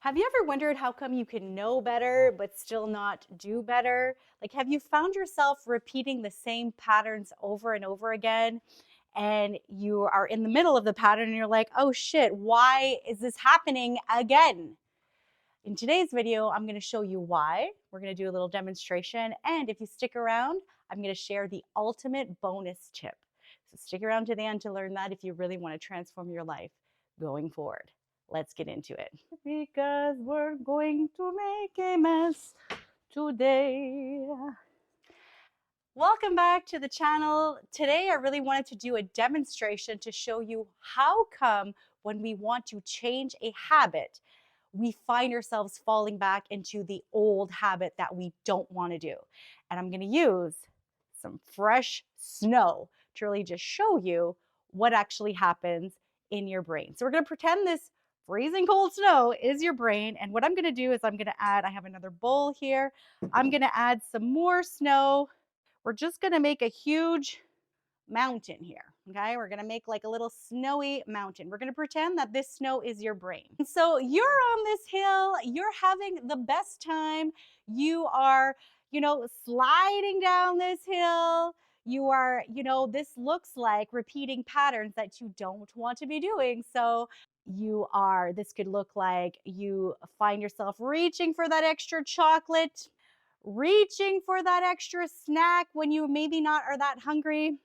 Have you ever wondered how come you can know better but still not do better? Like, have you found yourself repeating the same patterns over and over again? And you are in the middle of the pattern and you're like, oh shit, why is this happening again? In today's video, I'm going to show you why. We're going to do a little demonstration. And if you stick around, I'm going to share the ultimate bonus tip. So stick around to the end to learn that if you really want to transform your life going forward. Let's get into it. Because we're going to make a mess today. Welcome back to the channel. Today I really wanted to do a demonstration to show you how come when we want to change a habit, we find ourselves falling back into the old habit that we don't want to do. And I'm going to use some fresh snow to really just show you what actually happens in your brain. So we're going to pretend this freezing cold snow is your brain. And what I'm going to do is I'm going to add, I have another bowl here. I'm going to add some more snow. We're just going to make a huge mountain here. Okay, we're gonna make like a little snowy mountain. We're gonna pretend that this snow is your brain. And so you're on this hill, you're having the best time. You are, sliding down this hill. You are, this looks like repeating patterns that you don't want to be doing. So this could look like you find yourself reaching for that extra chocolate, reaching for that extra snack when you maybe not are that hungry.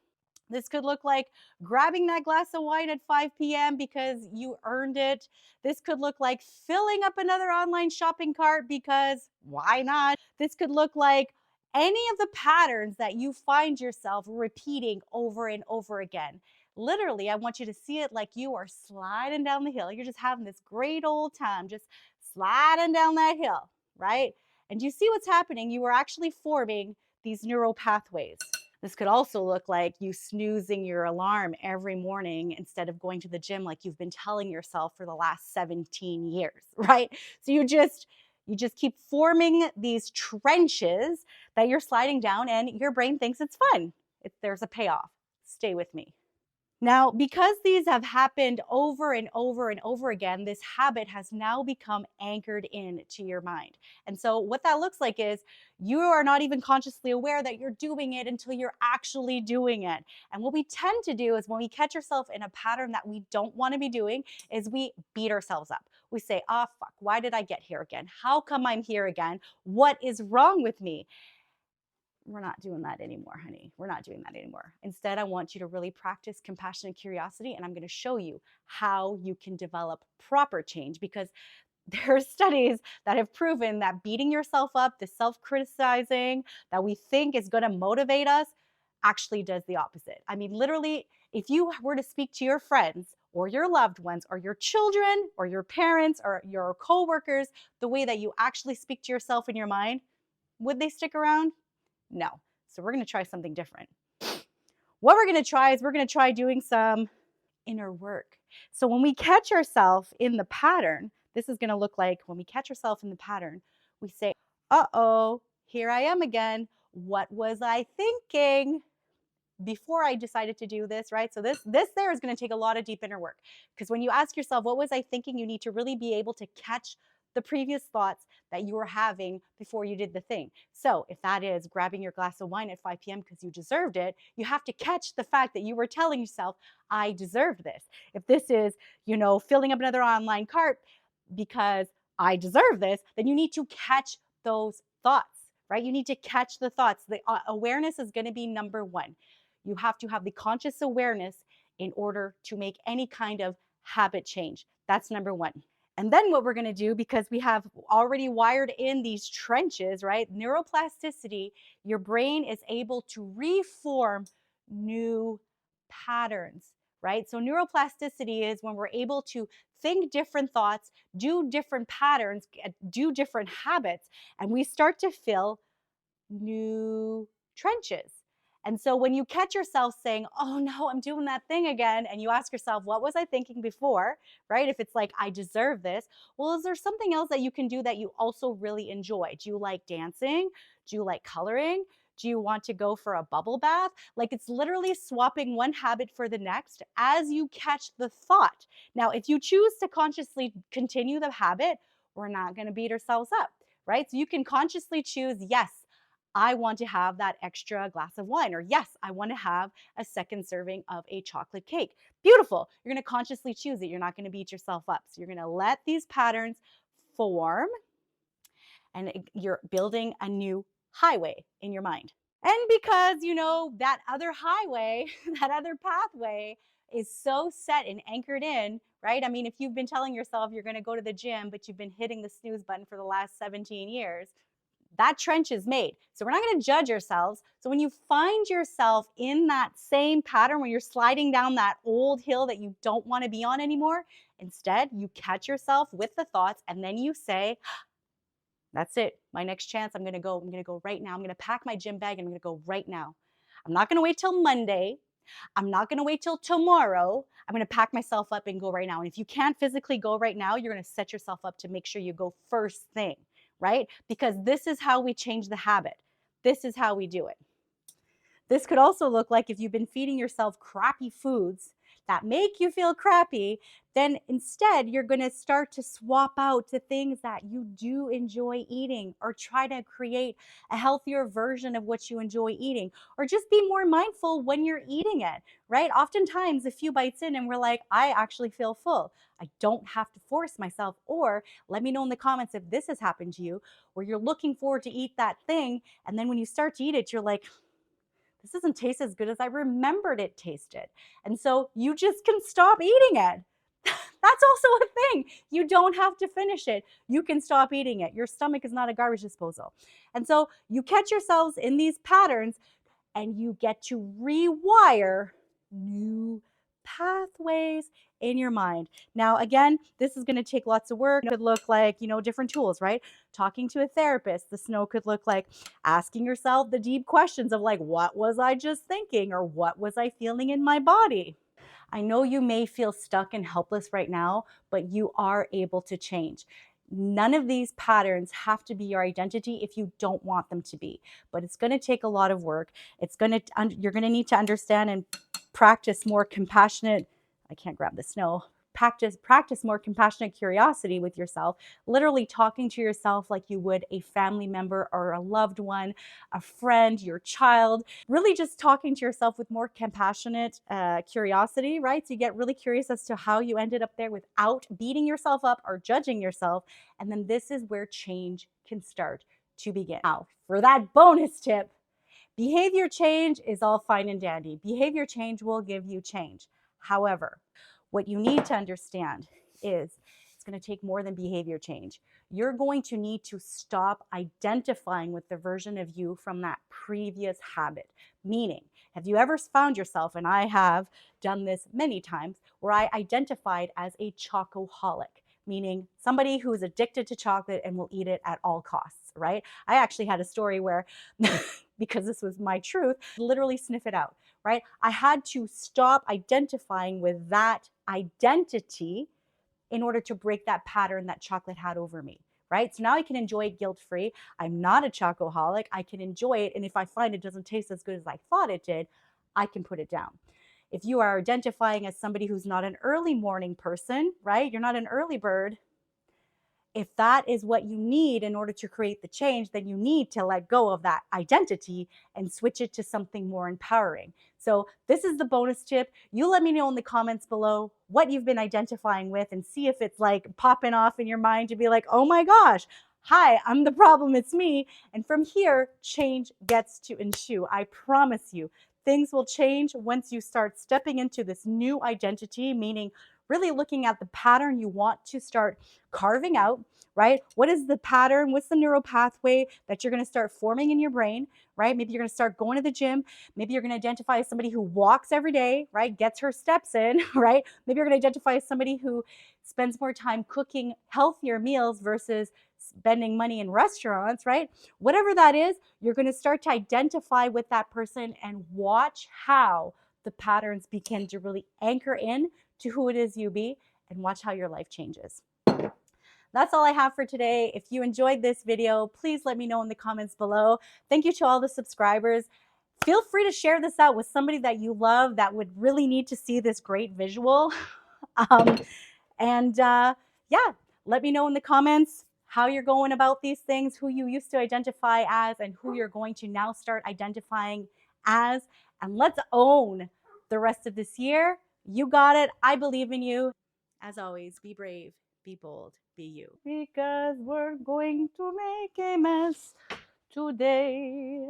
This could look like grabbing that glass of wine at 5 p.m. because you earned it. This could look like filling up another online shopping cart because why not? This could look like any of the patterns that you find yourself repeating over and over again. Literally, I want you to see it like you are sliding down the hill. You're just having this great old time, just sliding down that hill, right? And you see what's happening? You are actually forming these neural pathways. This could also look like you snoozing your alarm every morning instead of going to the gym like you've been telling yourself for the last 17 years, right? So you just keep forming these trenches that you're sliding down and your brain thinks it's fun. There's a payoff. Stay with me. Now, because these have happened over and over and over again, this habit has now become anchored into your mind. And so what that looks like is you are not even consciously aware that you're doing it until you're actually doing it. And what we tend to do is when we catch ourselves in a pattern that we don't want to be doing is we beat ourselves up. We say, "Ah, fuck, why did I get here again? How come I'm here again? What is wrong with me?" We're not doing that anymore, honey. We're not doing that anymore. Instead, I want you to really practice compassion and curiosity, and I'm going to show you how you can develop proper change because there are studies that have proven that beating yourself up, the self-criticizing that we think is going to motivate us, actually does the opposite. I mean, literally, if you were to speak to your friends or your loved ones or your children or your parents or your coworkers the way that you actually speak to yourself in your mind, would they stick around? No. So we're going to try something different. What we're going to try is we're going to try doing some inner work. So when we catch ourselves in the pattern, this is going to look like when we catch ourselves in the pattern, we say, uh-oh, here I am again. What was I thinking before I decided to do this, right? So this there is going to take a lot of deep inner work because when you ask yourself, what was I thinking? You need to really be able to catch the previous thoughts that you were having before you did the thing. So if that is grabbing your glass of wine at 5 p.m. because you deserved it, you have to catch the fact that you were telling yourself, I deserved this. If this is, filling up another online cart because I deserve this, then you need to catch those thoughts, right? You need to catch the thoughts. The awareness is going to be number one. You have to have the conscious awareness in order to make any kind of habit change. That's number one. And then what we're going to do, because we have already wired in these trenches, right? Neuroplasticity, your brain is able to reform new patterns, right? So neuroplasticity is when we're able to think different thoughts, do different patterns, do different habits, and we start to fill new trenches. And so when you catch yourself saying, oh no, I'm doing that thing again, and you ask yourself, what was I thinking before, right? If it's like, I deserve this, well, is there something else that you can do that you also really enjoy? Do you like dancing? Do you like coloring? Do you want to go for a bubble bath? Like it's literally swapping one habit for the next as you catch the thought. Now, if you choose to consciously continue the habit, we're not going to beat ourselves up, right? So you can consciously choose, yes, I want to have that extra glass of wine, or yes, I want to have a second serving of a chocolate cake. Beautiful. You're going to consciously choose it. You're not going to beat yourself up. So you're going to let these patterns form, and you're building a new highway in your mind. And because, that other highway, that other pathway is so set and anchored in, right? I mean, if you've been telling yourself you're going to go to the gym, but you've been hitting the snooze button for the last 17 years, that trench is made. So we're not going to judge ourselves. So when you find yourself in that same pattern, when you're sliding down that old hill that you don't want to be on anymore, instead you catch yourself with the thoughts, and then you say, that's it. My next chance, I'm going to go. I'm going to go right now. I'm going to pack my gym bag and I'm going to go right now. I'm not going to wait till Monday. I'm not going to wait till tomorrow. I'm going to pack myself up and go right now. And if you can't physically go right now, you're going to set yourself up to make sure you go first thing, right? Because this is how we change the habit. This is how we do it. This could also look like if you've been feeding yourself crappy foods that make you feel crappy, then instead you're going to start to swap out to things that you do enjoy eating, or try to create a healthier version of what you enjoy eating, or just be more mindful when you're eating it, right? Oftentimes a few bites in and we're like, I actually feel full. I don't have to force myself. Or let me know in the comments if this has happened to you, where you're looking forward to eat that thing, and then when you start to eat it, you're like, this doesn't taste as good as I remembered it tasted. And so you just can stop eating it. That's also a thing. You don't have to finish it. You can stop eating it. Your stomach is not a garbage disposal. And so you catch yourselves in these patterns, and you get to rewire new pathways in your mind. Now, again, this is going to take lots of work. It could look like, different tools, right? Talking to a therapist. The snow could look like asking yourself the deep questions of like, what was I just thinking? Or what was I feeling in my body? I know you may feel stuck and helpless right now, but you are able to change. None of these patterns have to be your identity if you don't want them to be, but it's going to take a lot of work. You're going to need to understand and practice more compassionate, I can't grab the snow, practice more compassionate curiosity with yourself, literally talking to yourself like you would a family member or a loved one, a friend, your child, really just talking to yourself with more compassionate curiosity, right? So you get really curious as to how you ended up there without beating yourself up or judging yourself. And then this is where change can start to begin. Now, for that bonus tip, behavior change is all fine and dandy. Behavior change will give you change. However, what you need to understand is it's going to take more than behavior change. You're going to need to stop identifying with the version of you from that previous habit. Meaning, have you ever found yourself, and I have done this many times, where I identified as a chocoholic, meaning somebody who is addicted to chocolate and will eat it at all costs, right? I actually had a story where, because this was my truth, literally sniff it out, right? I had to stop identifying with that identity in order to break that pattern that chocolate had over me, right? So now I can enjoy it guilt-free. I'm not a chocoholic. I can enjoy it. And if I find it doesn't taste as good as I thought it did, I can put it down. If you are identifying as somebody who's not an early morning person, right? You're not an early bird. If that is what you need in order to create the change, then you need to let go of that identity and switch it to something more empowering. So this is the bonus tip. You let me know in the comments below what you've been identifying with, and see if it's like popping off in your mind to be like, oh my gosh, hi, I'm the problem, it's me. And from here, change gets to ensue. I promise you, things will change once you start stepping into this new identity, meaning really looking at the pattern you want to start carving out, right? What is the pattern? What's the neural pathway that you're going to start forming in your brain, right? Maybe you're going to start going to the gym. Maybe you're going to identify as somebody who walks every day, right? Gets her steps in, right? Maybe you're going to identify as somebody who spends more time cooking healthier meals versus spending money in restaurants, right? Whatever that is, you're going to start to identify with that person and watch how the patterns begin to really anchor in to who it is you be, and watch how your life changes. That's all I have for today. If you enjoyed this video, please let me know in the comments below. Thank you to all the subscribers. Feel free to share this out with somebody that you love that would really need to see this great visual. Yeah, let me know in the comments. how you're going about these things, who you used to identify as, and who you're going to now start identifying as. And let's own the rest of this year. You got it. I believe in you. As always, be brave, be bold, be you. Because we're going to make a mess today.